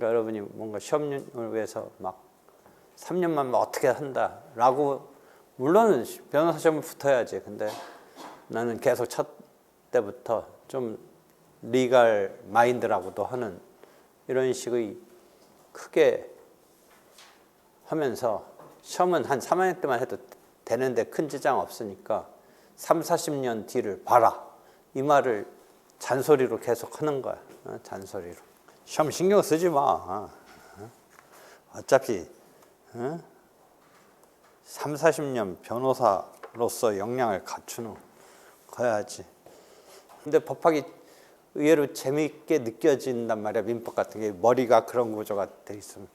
그러니까 여러분이 뭔가 시험을 위해서 막 3년만 어떻게 한다라고, 물론 변호사 시험을 붙어야지. 근데 나는 계속 첫 때부터 좀 리갈 마인드라고도 하는 이런 식의 크게 하면서, 시험은 한 3학년 때만 해도 되는데 큰 지장 없으니까 3, 40년 뒤를 봐라, 이 말을 잔소리로 계속 하는 거야. 잔소리로. 시험 신경 쓰지 마. 어차피 3, 40년 변호사로서 역량을 갖추는 거야지. 근데 법학이 의외로 재미있게 느껴진단 말이야. 민법 같은 게 머리가 그런 구조가 돼 있으면.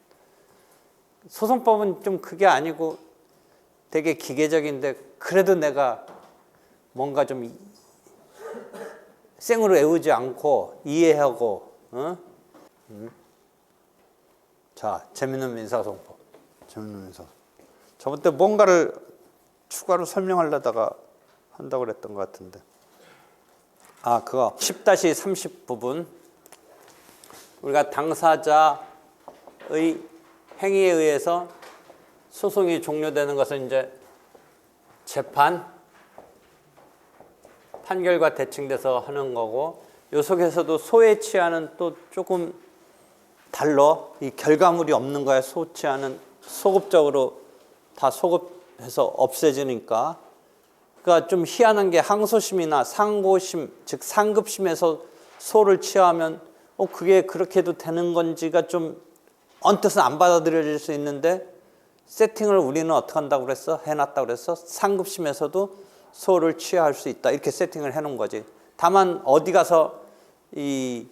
소송법은 좀 그게 아니고 되게 기계적인데, 그래도 내가 뭔가 좀 생으로 외우지 않고 이해하고, 자, 재밌는 민사소송법. 재밌는 민사. 저번 때 뭔가를 추가로 설명하려다가 한다고 그랬던 것 같은데. 그거 10-30 부분. 우리가 당사자의 행위에 의해서 소송이 종료되는 것은 이제 재판, 판결과 대칭돼서 하는 거고, 요 속에서도 소에 취하는 또 조금 달라. 이 결과물이 없는 거야. 소 취하는 소급적으로 다 소급해서 없애지니까. 그러니까 좀 희한한 게, 항소심이나 상고심, 즉 상급심에서 소를 취하면 그게 그렇게 해도 되는 건지가 좀 언뜻은 안 받아들여질 수 있는데, 세팅을 우리는 어떻게 한다고 그랬어? 해놨다고 그랬어? 상급심에서도 소를 취할 수 있다, 이렇게 세팅을 해놓은 거지. 다만 어디 가서 이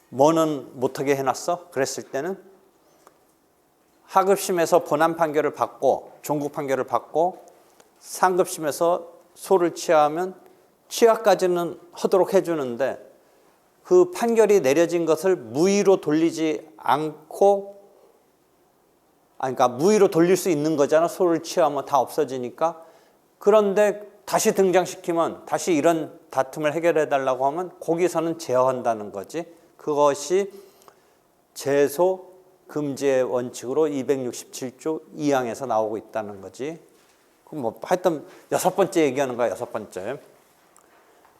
뭐는 못하게 해놨어? 그랬을 때는 하급심에서 본안 판결을 받고 종국 판결을 받고 상급심에서 소를 취하면 취하까지는 하도록 해주는데, 그 판결이 내려진 것을 무의로 돌리지 않고, 그러니까 무의로 돌릴 수 있는 거잖아. 소를 취하면 다 없어지니까. 그런데 다시 등장시키면, 다시 이런 다툼을 해결해 달라고 하면 거기서는 제어한다는 거지. 그것이 제소 금지의 원칙으로 267조 2항에서 나오고 있다는 거지. 그럼 뭐 하여튼 6번째 얘기하는 거야. 6번째.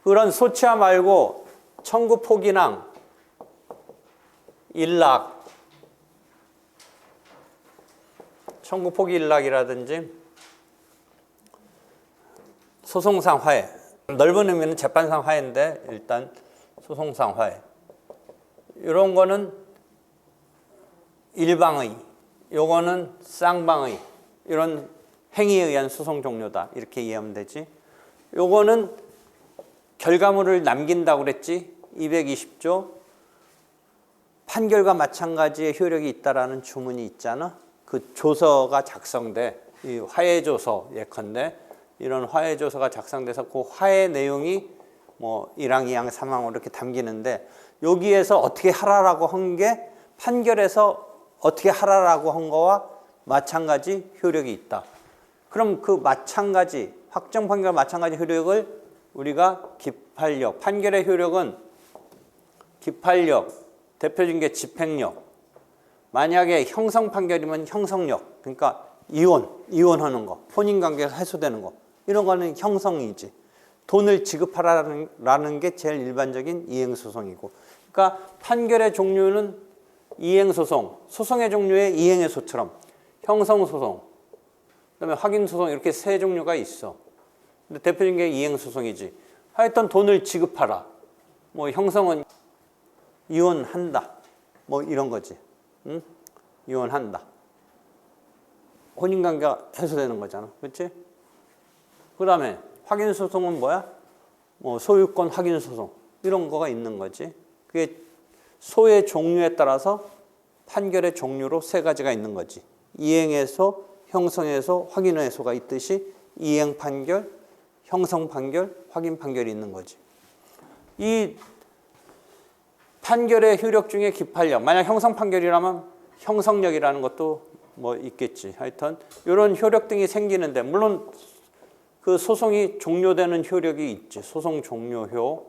그런 소취하 말고 청구 포기랑 일락, 청구 포기 일락이라든지 소송상 화해, 넓은 의미는 재판상 화해인데 일단 소송상 화해, 이런 거는 일방의, 요거는 쌍방의 이런 행위에 의한 소송 종료다, 이렇게 이해하면 되지. 요거는 결과물을 남긴다고 그랬지. 220조 판결과 마찬가지의 효력이 있다라는 주문이 있잖아. 그 조서가 작성돼, 이 화해조서 예컨대 이런 화해조서가 작성돼서 그 화해 내용이 뭐 1항, 2항, 3항으로 이렇게 담기는데, 여기에서 어떻게 하라라고 한 게 판결에서 어떻게 하라라고 한 거와 마찬가지 효력이 있다. 그럼 그 마찬가지, 확정 판결 마찬가지 효력을 우리가 기판력, 판결의 효력은 기판력, 대표적인 게 집행력, 만약에 형성 판결이면 형성력, 그러니까 이혼하는 거, 혼인관계가 해소되는 거, 이런 거는 형성이지. 돈을 지급하라는 게 제일 일반적인 이행소송이고, 그러니까 판결의 종류는 이행소송, 소송의 종류의 이행해소처럼 형성소송, 그다음에 확인소송, 이렇게 세 종류가 있어. 근데 대표적인 게 이행소송이지. 하여튼 돈을 지급하라. 뭐 형성은 이혼한다, 뭐 이런 거지. 응? 이혼한다. 혼인관계가 해소되는 거잖아. 그렇지? 그 다음에 확인소송은 뭐야? 뭐 소유권 확인소송, 이런 거가 있는 거지. 그게 소의 종류에 따라서 판결의 종류로 세 가지가 있는 거지. 이행해소, 형성해소, 확인해소가 있듯이 이행 판결, 형성 판결, 확인 판결이 있는 거지. 이 판결의 효력 중에 기판력, 만약 형성 판결이라면 형성력이라는 것도 뭐 있겠지. 하여튼 이런 효력 등이 생기는데, 물론 그 소송이 종료되는 효력이 있지. 소송 종료효.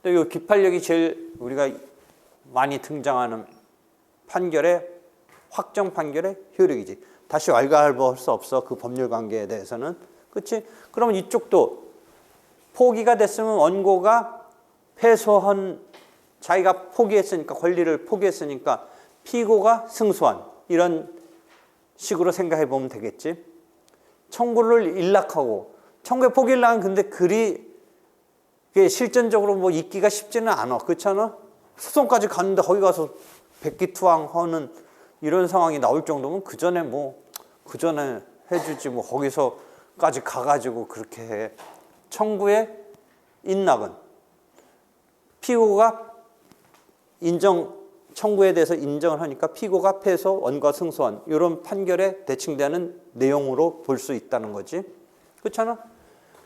근데 이 기판력이 제일 우리가 많이 등장하는 판결의 확정 판결의 효력이지. 다시 왈가왈부할 수 없어. 그 법률 관계에 대해서는. 그렇지? 그러면 이쪽도 포기가 됐으면 원고가 패소한 자기가 포기했으니까 권리를 포기했으니까 피고가 승소한 이런 식으로 생각해 보면 되겠지. 청구를 일락하고 청구의 포기 일락은 근데 그게 실전적으로 뭐 있기가 쉽지는 않아. 그렇잖아? 소송까지 갔는데 거기 가서 백기투항하는 이런 상황이 나올 정도면 그 전에 해주지 뭐 거기서까지 가가지고 그렇게 해. 청구의 인락은 피고가 청구에 대해서 인정을 하니까 피고가 패소, 원고가 승소한 이런 판결에 대칭되는 내용으로 볼 수 있다는 거지. 그렇잖아?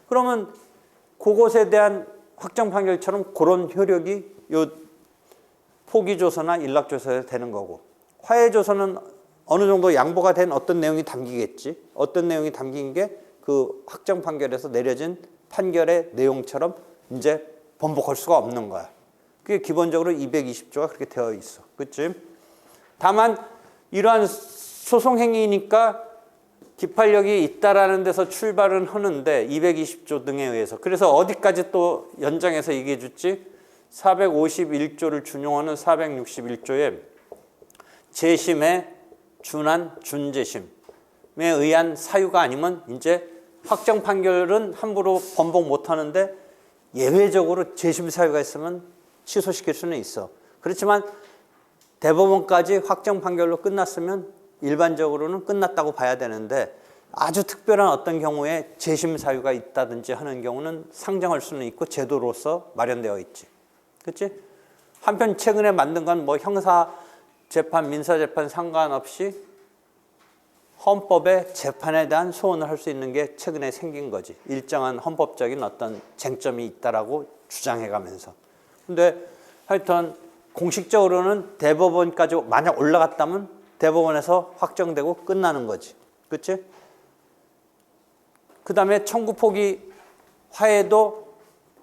그러면 그것에 대한 확정 판결처럼 그런 효력이 요 포기조서나 일락조서에 되는 거고, 화해조서는 어느 정도 양보가 된 어떤 내용이 담기겠지. 어떤 내용이 담긴 게 그 확정 판결에서 내려진 판결의 내용처럼 이제 번복할 수가 없는 거야. 그게 기본적으로 220조가 그렇게 되어 있어. 그치? 다만 이러한 소송 행위니까 기판력이 있다라는 데서 출발은 하는데 220조 등에 의해서. 그래서 어디까지 또 연장해서 얘기해 줬지? 451조를 준용하는 461조에 재심에 준한 준재심에 의한 사유가 아니면 이제 확정 판결은 함부로 번복 못 하는데 예외적으로 재심 사유가 있으면 취소시킬 수는 있어. 그렇지만 대법원까지 확정 판결로 끝났으면 일반적으로는 끝났다고 봐야 되는데 아주 특별한 어떤 경우에 재심 사유가 있다든지 하는 경우는 상정할 수는 있고 제도로서 마련되어 있지. 그렇지? 한편 최근에 만든 건 뭐 형사 재판, 민사 재판 상관없이 헌법의 재판에 대한 소원을 할 수 있는 게 최근에 생긴 거지. 일정한 헌법적인 어떤 쟁점이 있다라고 주장해가면서. 근데 하여튼 공식적으로는 대법원까지 만약 올라갔다면 대법원에서 확정되고 끝나는 거지. 그렇지? 그 다음에 청구 포기 화해도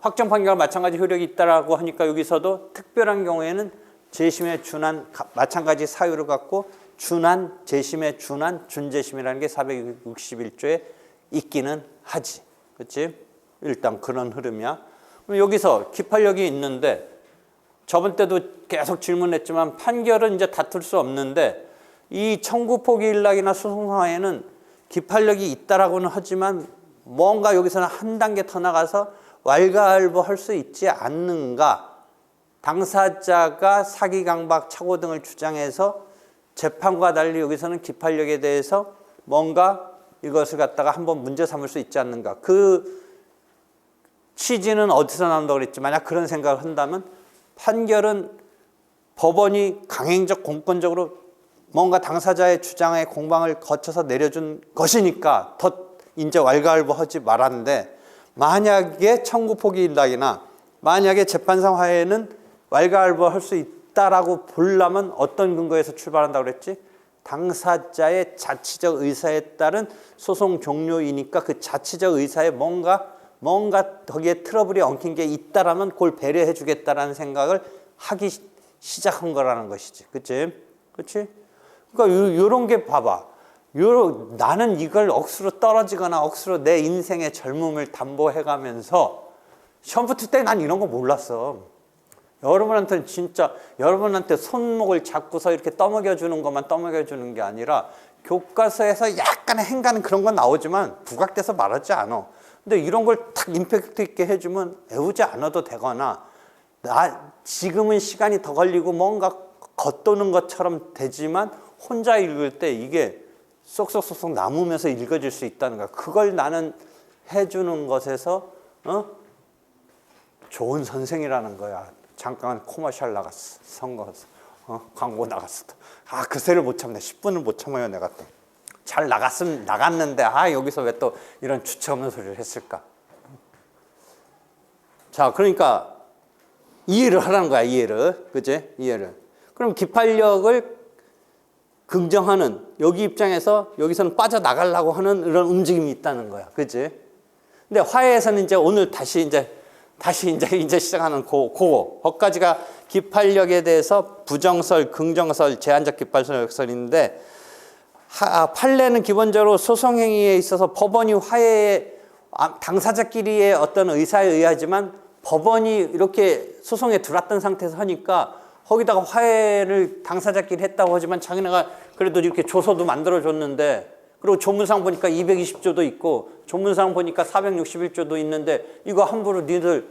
확정 판결과 마찬가지 효력이 있다라고 하니까 여기서도 특별한 경우에는 재심에 준한 마찬가지 사유를 갖고 준한, 재심에 준한, 준재심이라는 게 461조에 있기는 하지. 그렇지? 일단 그런 흐름이야. 그럼 여기서 기판력이 있는데 저번 때도 계속 질문했지만 판결은 이제 다툴 수 없는데 이 청구 포기 일락이나 소송 상황에는 기판력이 있다라고는 하지만 뭔가 여기서는 한 단계 더 나가서 왈가왈부할 수 있지 않는가. 당사자가 사기, 강박, 착오 등을 주장해서 재판과 달리 여기서는 기판력에 대해서 뭔가 이것을 갖다가 한번 문제 삼을 수 있지 않는가. 그 취지는 어디서 나온다고 그랬지. 만약 그런 생각을 한다면 판결은 법원이 강행적 공권적으로 뭔가 당사자의 주장의 공방을 거쳐서 내려준 것이니까 더 이제 왈가왈부하지 말았는데 만약에 청구 포기 일락이나 만약에 재판상 화해는 왈가왈부할 수 있다라고 보려면 어떤 근거에서 출발한다고 그랬지? 당사자의 자치적 의사에 따른 소송 종료이니까 그 자치적 의사에 뭔가 거기에 트러블이 엉킨 게 있다라면 그걸 배려해 주겠다라는 생각을 하기 시작한 거라는 것이지. 그치? 그치? 그러니까 요런 게 봐봐. 나는 이걸 억수로 떨어지거나 억수로 내 인생의 젊음을 담보해 가면서 시험 붙을 때 난 이런 거 몰랐어. 여러분한테는 진짜 여러분한테 손목을 잡고서 이렇게 떠먹여 주는 것만 떠먹여 주는 게 아니라 교과서에서 약간의 행가는 그런 건 나오지만 부각돼서 말하지 않아. 근데 이런 걸 탁 임팩트 있게 해주면 애우지 않아도 되거나 지금은 시간이 더 걸리고 뭔가 겉도는 것처럼 되지만 혼자 읽을 때 이게 쏙쏙쏙쏙 남으면서 읽어질 수 있다는 거야. 그걸 나는 해주는 것에서 좋은 선생이라는 거야. 잠깐 코머셜 나갔어. 선거 광고 나갔어. 그새를 못 참네. 10분을 못 참아요. 내가 또. 잘 나갔는데 여기서 왜 또 이런 주체 없는 소리를 했을까. 자, 그러니까 이해를 하라는 거야. 이해를. 그치? 이해를. 그럼 기판력을 긍정하는 여기 입장에서 여기서는 빠져나가려고 하는 이런 움직임이 있다는 거야. 그치? 근데 화해에서는 이제 오늘 다시 이제 다시 이제 시작하는 거까지가 기판력에 대해서 부정설, 긍정설, 제한적 기판력설인데 판례는 기본적으로 소송행위에 있어서 법원이 화해에 당사자끼리의 어떤 의사에 의하지만 법원이 이렇게 소송에 들어왔던 상태에서 하니까 거기다가 화해를 당사자끼리 했다고 하지만 자기네가 그래도 이렇게 조서도 만들어줬는데 그리고 조문상 보니까 220조도 있고 조문상 보니까 461조도 있는데 이거 함부로 니들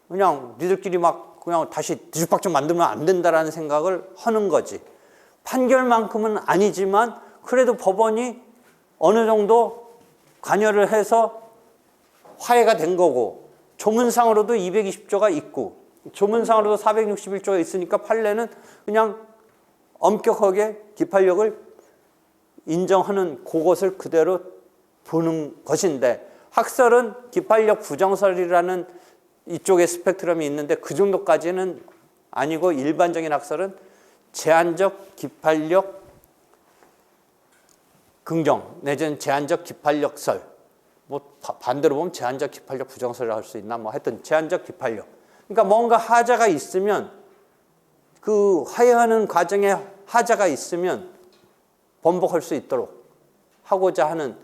그냥 니들끼리 막 그냥 다시 뒤죽박죽 만들면 안 된다라는 생각을 하는 거지. 판결만큼은 아니지만 그래도 법원이 어느 정도 관여를 해서 화해가 된 거고 조문상으로도 220조가 있고 조문상으로도 461조가 있으니까 판례는 그냥 엄격하게 기판력을 인정하는 그것을 그대로 보는 것인데 학설은 기판력 부정설이라는 이쪽에 스펙트럼이 있는데 그 정도까지는 아니고 일반적인 학설은 제한적 기판력 긍정 내지는 제한적 기판력설 뭐 반대로 보면 제한적 기판력 부정설이라고 할 수 있나 뭐 하여튼 제한적 기판력 그러니까 뭔가 하자가 있으면 그 화해하는 과정에 하자가 있으면 번복할 수 있도록 하고자 하는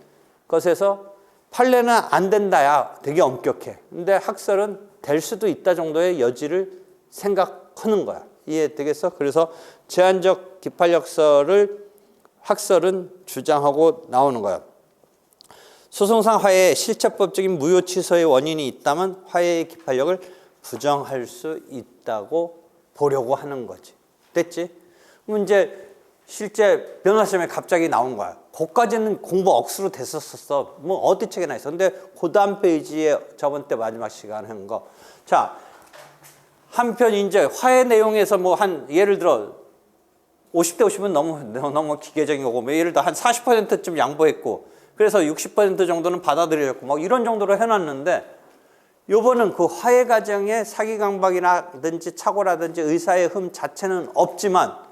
것에서 판례는 안 된다야 되게 엄격해. 근데 학설은 될 수도 있다 정도의 여지를 생각하는 거야. 이해되겠어? 그래서 제한적 기판력설을 학설은 주장하고 나오는 거야. 소송상 화해에 실체법적인 무효 취소의 원인이 있다면 화해의 기판력을 부정할 수 있다고 보려고 하는 거지. 됐지? 그럼 이제 실제 변호사 시험에 갑자기 나온 거야. 거기까지는 공부 억수로 됐었어. 뭐 어디 책에나 있어. 근데 그 다음 페이지에 저번 때 마지막 시간에 한 거. 자, 한편 이제 화해 내용에서 뭐 한 예를 들어 50대 50은 너무 기계적인 거고 뭐 예를 들어 한 40%쯤 양보했고 그래서 60% 정도는 받아들였고 뭐 이런 정도로 해놨는데 요번은 그 화해 과정에 사기 강박이라든지 착오라든지 의사의 흠 자체는 없지만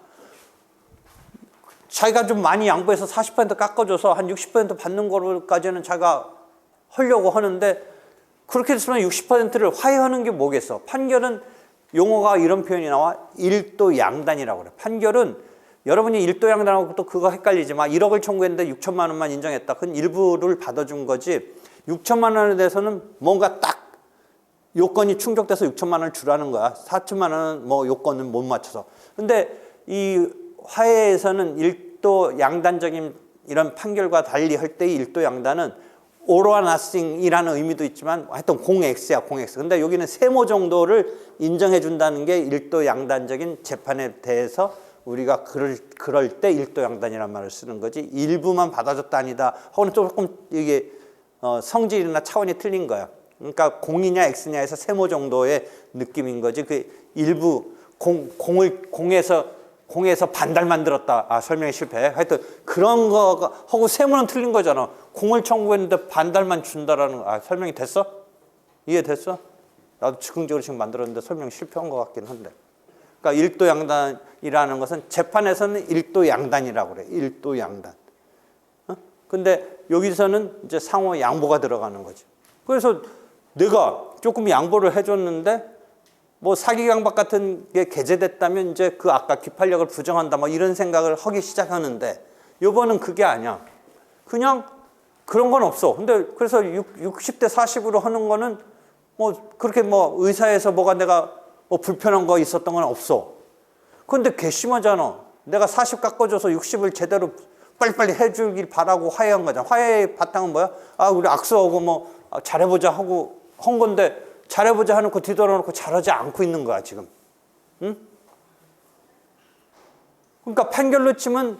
자기가 좀 많이 양보해서 40% 깎아줘서 한 60% 받는 거로까지는 자기가 하려고 하는데 그렇게 됐으면 60%를 화해하는 게 뭐겠어? 판결은 용어가 이런 표현이 나와 일도 양단이라고 그래. 판결은 여러분이 일도 양단하고 또 그거 헷갈리지만 1억을 청구했는데 6천만 원만 인정했다. 그건 일부를 받아준 거지 6천만 원에 대해서는 뭔가 딱 요건이 충족돼서 6천만 원을 주라는 거야. 4천만 원은 뭐 요건은 못 맞춰서. 근데 이 화해에서는 일도 양단적인 이런 판결과 달리 할 때의 일도 양단은 all or nothing이라는 의미도 있지만 하여튼 공X야 공X. 근데 여기는 세모 정도를 인정해 준다는 게 일도 양단적인 재판에 대해서 우리가 그럴 때 일도 양단이라는 말을 쓰는 거지 일부만 받아줬다 아니다 하고는 조금 이게 성질이나 차원이 틀린 거야. 그러니까 공이냐 X냐에서 세모 정도의 느낌인 거지. 그 일부 공에서 반달 만들었다. 설명이 실패. 하여튼 그런 거 하고 세모는 틀린 거잖아. 공을 청구했는데 반달만 준다라는 거. 설명이 됐어? 이해됐어? 나도 즉흥적으로 지금 만들었는데 설명이 실패한 것 같긴 한데. 그러니까 일도 양단이라는 것은 재판에서는 일도 양단이라고 그래. 일도 양단. 근데 여기서는 이제 상호 양보가 들어가는 거지. 그래서 내가 조금 양보를 해줬는데 뭐 사기 강박 같은 게 개재됐다면 이제 그 아까 기판력을 부정한다 뭐 이런 생각을 하기 시작하는데 요번은 그게 아니야. 그냥 그런 건 없어. 근데 그래서 60대 40으로 하는 거는 뭐 그렇게 뭐 의사에서 뭐가 내가 뭐 불편한 거 있었던 건 없어. 근데 괘씸하잖아. 내가 40 깎아줘서 60을 제대로 빨리빨리 해주길 바라고 화해한 거잖아. 화해의 바탕은 뭐야? 우리 악수하고 뭐 잘해보자 하고 한 건데 잘해보자 해놓고 뒤돌아놓고 잘하지 않고 있는 거야 지금. 응? 그러니까 판결로 치면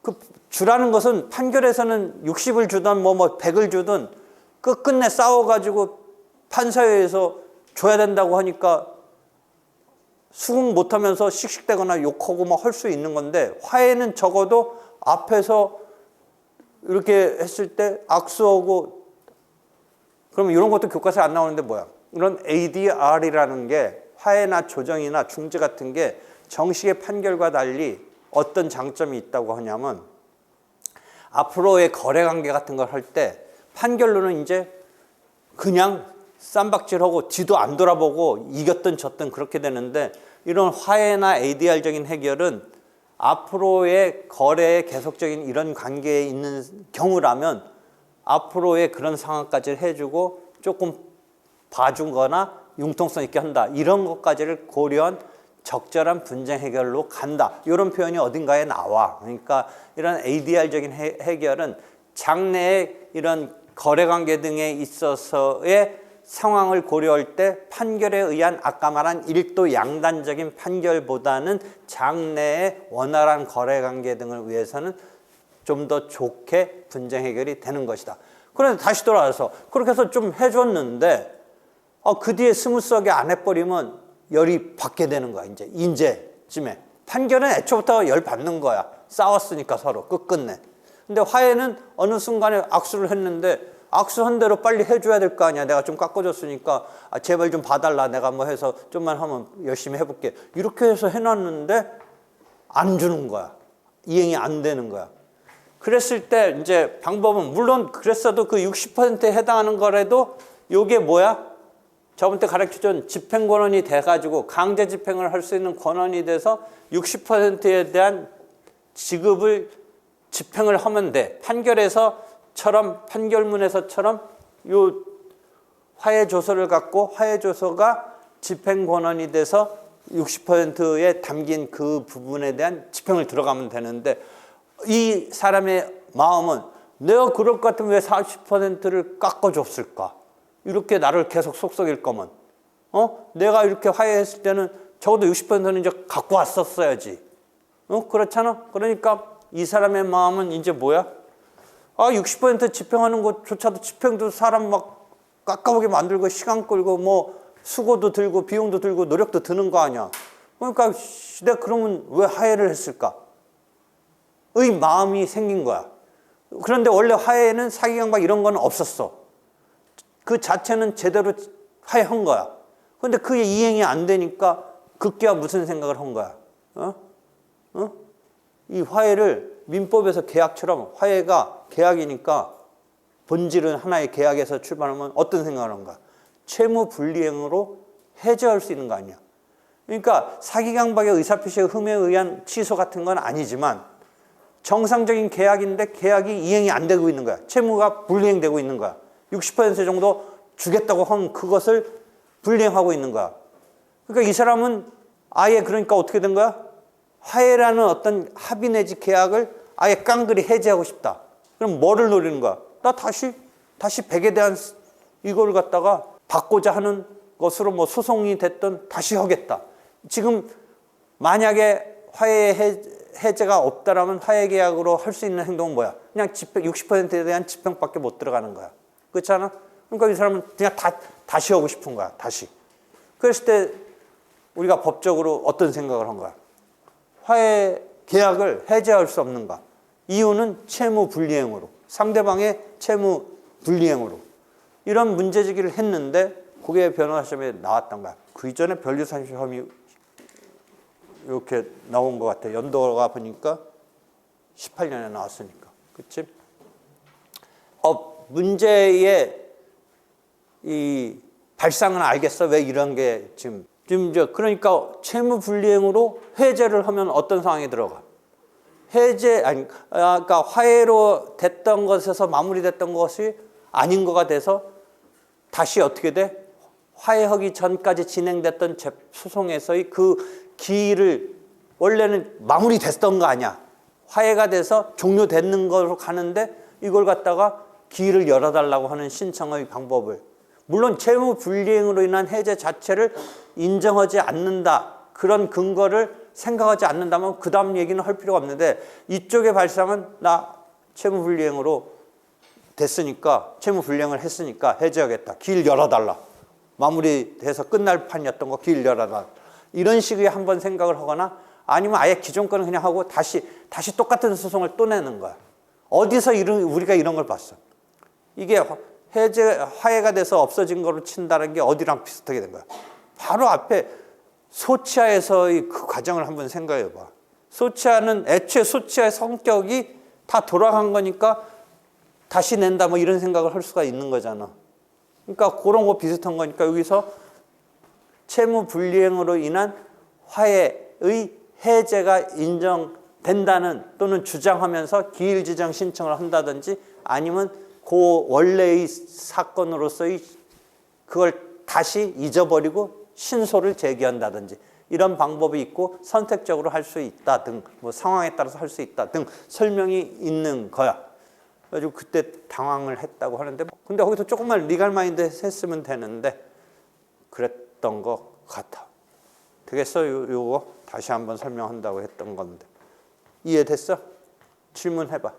그 주라는 것은 판결에서는 60을 주든 뭐 100을 주든 끝끝내 싸워가지고 판사회에서 줘야 된다고 하니까 수긍 못하면서 씩씩대거나 욕하고 뭐 할 수 있는 건데 화해는 적어도 앞에서 이렇게 했을 때 악수하고 그러면 이런 것도 교과서에 안 나오는데 뭐야? 이런 ADR이라는 게 화해나 조정이나 중재 같은 게 정식의 판결과 달리 어떤 장점이 있다고 하냐면 앞으로의 거래 관계 같은 걸 할 때 판결로는 이제 그냥 쌈박질하고 뒤도 안 돌아보고 이겼든 졌든 그렇게 되는데, 이런 화해나 ADR적인 해결은 앞으로의 거래에 계속적인 이런 관계에 있는 경우라면 앞으로의 그런 상황까지 해주고 조금 봐준 거나 융통성 있게 한다, 이런 것까지를 고려한 적절한 분쟁 해결로 간다, 이런 표현이 어딘가에 나와. 그러니까 이런 ADR적인 해결은 장래의 이런 거래관계 등에 있어서의 상황을 고려할 때 판결에 의한 아까 말한 일도 양단적인 판결보다는 장래의 원활한 거래관계 등을 위해서는 좀 더 좋게 분쟁 해결이 되는 것이다. 그런데 다시 돌아와서 그렇게 해서 좀 해줬는데 그 뒤에 스무스하게 안 해버리면 열이 받게 되는 거야. 이제쯤에 판결은 애초부터 열 받는 거야. 싸웠으니까 서로 끝끝내. 근데 화해는 어느 순간에 악수를 했는데 악수한 대로 빨리 해줘야 될 거 아니야. 내가 좀 깎아줬으니까 제발 좀 봐달라. 내가 뭐 해서 좀만 하면 열심히 해볼게. 이렇게 해서 해놨는데 안 주는 거야. 이행이 안 되는 거야. 그랬을 때 이제 방법은, 물론 그랬어도 그 60%에 해당하는 거라도 요게 뭐야? 저번 때 가르쳐준 집행권한이 돼가지고 강제 집행을 할 수 있는 권한이 돼서 60%에 대한 지급을 집행을 하면 돼. 판결문에서처럼 요 화해조서를 갖고 화해조서가 집행권한이 돼서 60%에 담긴 그 부분에 대한 집행을 들어가면 되는데, 이 사람의 마음은 내가 그럴 것 같으면 왜 40%를 깎아줬을까? 이렇게 나를 계속 속썩일 거면, 내가 이렇게 화해했을 때는 적어도 60%는 이제 갖고 왔었어야지. 그렇잖아? 그러니까 이 사람의 마음은 이제 뭐야? 60% 집행하는 것조차도, 집행도 사람 막 깎아보게 만들고 시간 끌고 뭐 수고도 들고 비용도 들고 노력도 드는 거 아니야. 그러니까 내가 그러면 왜 화해를 했을까? 의 마음이 생긴 거야. 그런데 원래 화해는 사기 강박 이런 거는 없었어. 그 자체는 제대로 화해한 거야. 그런데 그게 이행이 안 되니까 급기야 무슨 생각을 한 거야? 이 화해를 민법에서 계약처럼, 화해가 계약이니까 본질은 하나의 계약에서 출발하면 어떤 생각을 한 거야? 채무 불이행으로 해제할 수 있는 거 아니야. 그러니까 사기 강박의 의사표시의 흠에 의한 취소 같은 건 아니지만 정상적인 계약인데 계약이 이행이 안 되고 있는 거야. 채무가 불이행되고 있는 거야. 60% 정도 주겠다고 한 그것을 불이행하고 있는 거야. 그러니까 이 사람은 아예, 그러니까 어떻게 된 거야? 화해라는 어떤 합의 내지 계약을 아예 깡그리 해제하고 싶다. 그럼 뭐를 노리는 거야? 나 다시 100에 대한 이걸 갖다가 받고자 하는 것으로 뭐 소송이 됐든 다시 하겠다. 지금 만약에 화해 해제가 없다라면 화해 계약으로 할 수 있는 행동은 뭐야? 그냥 집행, 60%에 대한 집행밖에 못 들어가는 거야. 그렇잖아? 그러니까 이 사람은 그냥 다시 하고 싶은 거야. 다시. 그랬을 때 우리가 법적으로 어떤 생각을 한 거야? 화해 계약을 해제할 수 없는가? 이유는 채무 불이행으로, 상대방의 채무 불이행으로. 이런 문제제기를 했는데 그게 변호사 시험에 나왔던 거야. 그 이전에 변리사 시험이 이렇게 나온 것 같아. 연도가 보니까 18년에 나왔으니까. 그치? 문제의 이 발상은 알겠어. 왜 이런 게 지금 이제 그러니까 채무 불이행으로 해제를 하면 어떤 상황이 들어가? 그러니까 화해로 됐던 것에서 마무리됐던 것이 아닌 거가 돼서 다시 어떻게 돼? 화해하기 전까지 진행됐던 소송에서의 그 기일을, 원래는 마무리됐던 거 아니야. 화해가 돼서 종료되는 거로 가는데 이걸 갖다가 기일을 열어달라고 하는 신청의 방법을, 물론 채무 불이행으로 인한 해제 자체를 인정하지 않는다, 그런 근거를 생각하지 않는다면 그 다음 얘기는 할 필요가 없는데, 이쪽의 발상은 나 채무 불이행으로 됐으니까, 채무 불이행을 했으니까 해제하겠다, 길 열어달라, 마무리돼서 끝날 판이었던 거 길 열어달라, 이런 식의 한번 생각을 하거나, 아니면 아예 기존 거는 그냥 하고 다시 똑같은 소송을 또 내는 거야. 어디서 우리가 이런 걸 봤어? 이게 화해가 돼서 없어진 거로 친다는 게 어디랑 비슷하게 된 거야? 바로 앞에 소치하에서의 그 과정을 한번 생각해 봐. 소치하는, 애초에 소치하의 성격이 다 돌아간 거니까 다시 낸다 뭐 이런 생각을 할 수가 있는 거잖아. 그러니까 그런 거 비슷한 거니까 여기서 채무 불이행으로 인한 화해의 해제가 인정된다는 또는 주장하면서 기일 지정 신청을 한다든지 아니면 그 원래의 사건으로서의 그걸 다시 잊어버리고 신소를 제기한다든지 이런 방법이 있고 선택적으로 할 수 있다 등 뭐 상황에 따라서 할 수 있다 등 설명이 있는 거야. 그래가지고 그때 당황을 했다고 하는데 근데 거기서 조금만 리갈 마인드 했으면 되는데 그랬던 것 같아. 되겠어? 요거 다시 한번 설명한다고 했던 건데 이해됐어? 질문해봐.